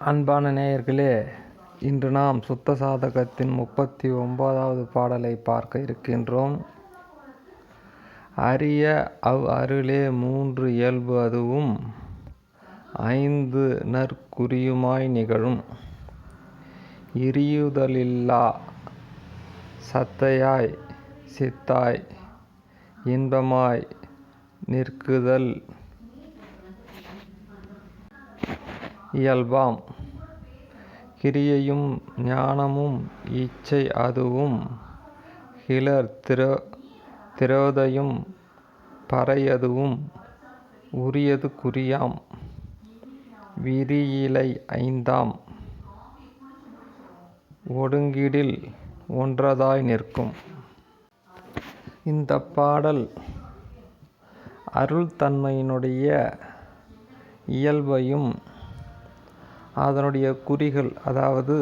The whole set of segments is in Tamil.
அன்பான நேயர்களே, இன்று நாம் சுத்த சாதகத்தின் 39வது பாடலை பார்க்க இருக்கின்றோம். அரிய அருளே மூன்று இயல்பு அதுவும் ஐந்து நற்குறியுமாய் நிகழும். இரியுதலில்லா சத்தையாய் சித்தாய் இன்பமாய் நிற்குதல் இயல்பாம். கிரியையும் ஞானமும் இச்சை அதுவும் கிளர் திரோதையும் பறையதுவும் உரியது குறியாம். விரியிலை ஐந்தாம் ஒடுங்கிடில் ஒன்றதாய் நிற்கும். இந்த பாடல் அருள் தன்மையினுடைய இயல்பையும் அதனுடைய குறிகள், அதாவது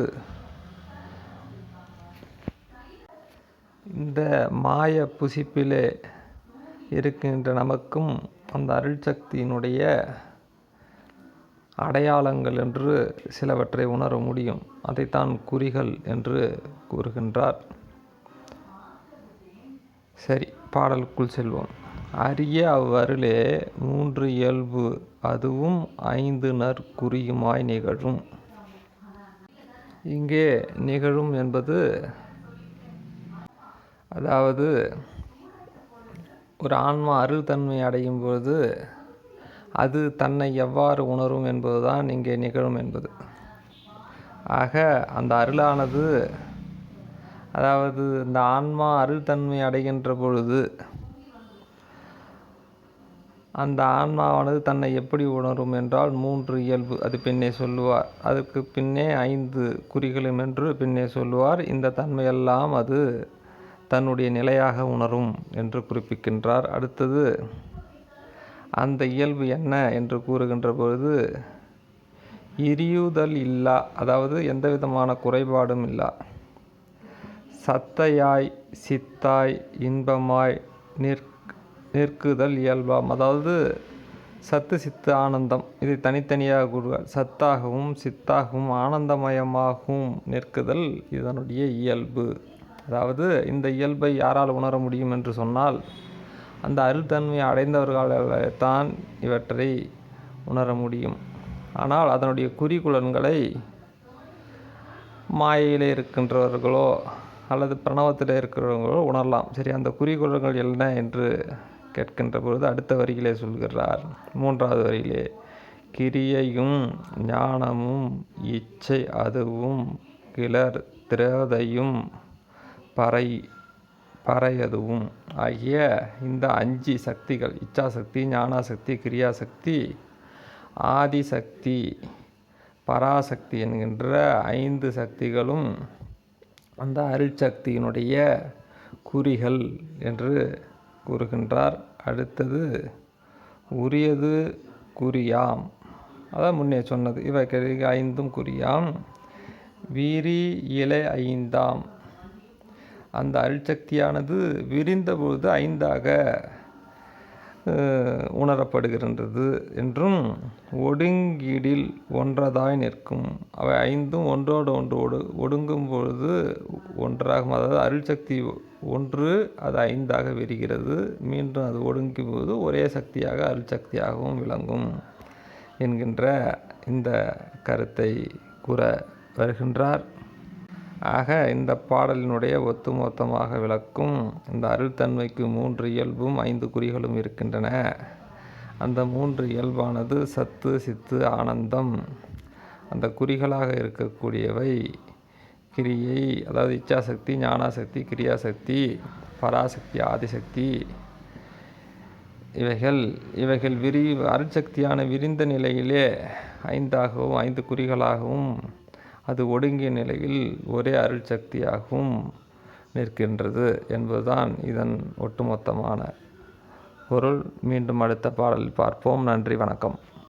இந்த மாய புசிப்பிலே இருக்கின்ற நமக்கும் அந்த அருள் சக்தியினுடைய அடையாளங்கள் என்று சிலவற்றை உணர முடியும். அதைத்தான் குறிகள் என்று கூறுகின்றார். சரி, பாடலுக்குள் செல்வோம். அரிய அவ்வருளே மூன்று இயல்பு அதுவும் ஐந்து நற்குறியுமாய் நிகழும். இங்கே நிகழும் என்பது, அதாவது ஒரு ஆன்மா அருள் தன்மை அடையும் பொழுது அது தன்னை எவ்வாறு உணரும் என்பதுதான் இங்கே நிகழும் என்பது. ஆக அந்த அருளானது, அதாவது இந்த ஆன்மா அருள் தன்மை அடைகின்ற பொழுது அந்த ஆன்மாவானது தன்னை எப்படி உணரும் என்றால் மூன்று இயல்பு அது பின்னே சொல்லுவார். அதற்கு பின்னே ஐந்து குறிகளும் என்று பின்னே சொல்லுவார். இந்த தன்மையெல்லாம் அது தன்னுடைய நிலையாக உணரும் என்று குறிப்பிக்கின்றார். அடுத்தது அந்த இயல்பு என்ன என்று கூறுகின்ற பொழுது, இரியுதல் இல்லா, அதாவது எந்த விதமான குறைபாடும் இல்லா, சத்தையாய் சித்தாய் இன்பமாய் நிற்குதல் இயல்பாம். அதாவது சத்து சித்து ஆனந்தம், இதை தனித்தனியாக கூறுவார். சத்தாகவும் சித்தாகவும் ஆனந்தமயமாகவும் நிற்குதல் இதனுடைய இயல்பு. அதாவது இந்த இயல்பை யாரால் உணர முடியும் என்று சொன்னால், அந்த அருள்தன்மையை அடைந்தவர்களால்தான் இவற்றை உணர முடியும். ஆனால் அதனுடைய குறிகுலன்களை மாயையிலே இருக்கின்றவர்களோ அல்லது பிரணவத்தில் இருக்கிறவர்களோ உணரலாம். சரி, அந்த குறிகுலன்கள் என்ன என்று கேட்கின்ற பொழுது அடுத்த வரியிலே சொல்கிறார். மூன்றாவது வரியிலே, கிரியையும் ஞானமும் இச்சை அதுவும் கிளர் திரோதையும் பறையதுவும் ஆகிய இந்த 5 சக்திகள், இச்சாசக்தி, ஞானாசக்தி, கிரியாசக்தி, ஆதிசக்தி, பராசக்தி என்கின்ற 5 சக்திகளும் அந்த அருட்சக்தியினுடைய குறிகள் என்று கூறுகின்றார். அடுத்தது உரியது குறியாம், அதான் முன்னே சொன்னது. இவைக்கு 5ம் குறியாம். விரி இலை ஐந்தாம், அந்த அருட்சக்தியானது விரிந்த பொழுது 5ஆக உணரப்படுகின்றது என்றும், ஒடுங்கிடில் ஒன்றதாய் நிற்கும், அவை 5ம் ஒன்றோடு ஒன்று ஒடுங்கும் பொழுது ஒன்றாகும். அதாவது அருள்சக்தி ஒன்று, அது 5ஆக விரிகிறது. மீண்டும் அது ஒடுங்கும் போது ஒரே சக்தியாக அருள்சக்தியாகவும் விளங்கும் என்கின்ற இந்த கருத்தை கூற வருகின்றார். ஆக இந்த பாடலினுடைய ஒட்டுமொத்தமாக விளக்கும் இந்த அருள்தன்மைக்கு 3 இயல்பும் 5 குறிகளும் இருக்கின்றன. அந்த 3 இயல்பானது சத்து சித்து ஆனந்தம். அந்த குறிகளாக இருக்கக்கூடியவை கிரியை, அதாவது இச்சாசக்தி, ஞானாசக்தி, கிரியாசக்தி, பராசக்தி, ஆதிசக்தி. இவைகள் அருட்சக்தியான விரிந்த நிலையிலே 5ஆகவும் 5 குறிகளாகவும், அது ஒடுங்கிய நிலையில் ஒரே அருள் சக்தியாகவும் நிற்கின்றது என்பதுதான் இதன் ஒட்டுமொத்தமான பொருள். மீண்டும் அடுத்த பாடலில் பார்ப்போம். நன்றி, வணக்கம்.